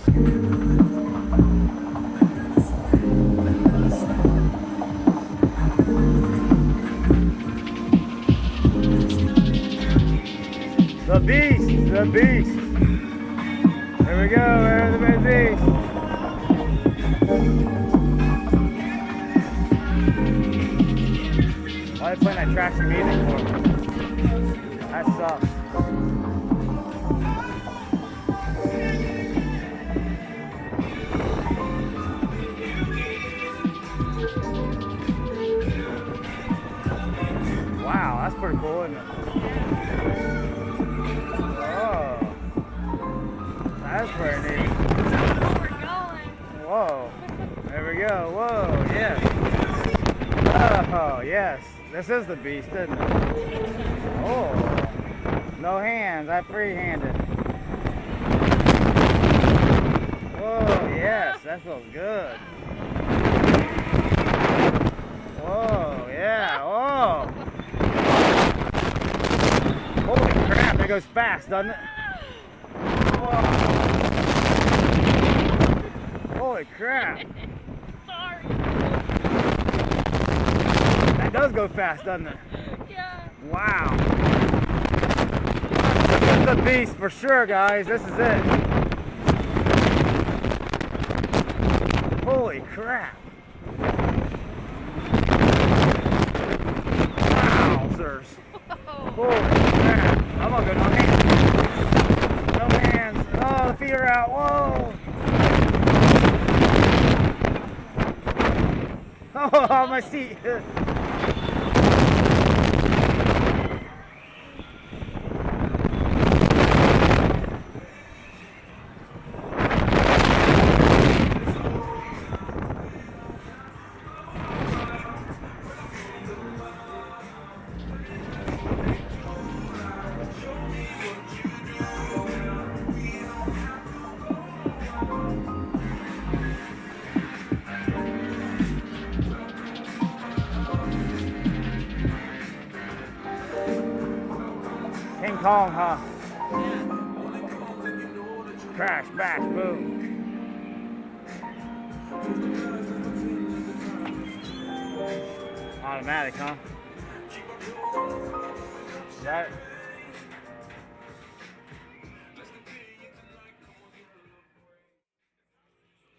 The beast, the beast. Here we go, there's the big beast. Why are they playing that trashy music for? That sucks. Wow, that's pretty cool, isn't it? That's pretty neat. Whoa. There we go. Whoa, yes. Oh, yes. This is the beast, isn't it? Oh. No hands. I free-handed. Whoa, yes. That feels good. Whoa, yeah. Whoa. Holy crap. It goes fast, doesn't it? Whoa. Holy crap. Sorry. That does go fast, doesn't it? Yeah. Wow. This is the beast for sure, guys. This is it. Holy crap. Wowzers. Holy crap. I'm gonna go no hands. No hands. Oh, the feet are out. Whoa. Oh, my seat. King Kong, huh? Yeah. Crash, bash, boom. Automatic, huh? Is that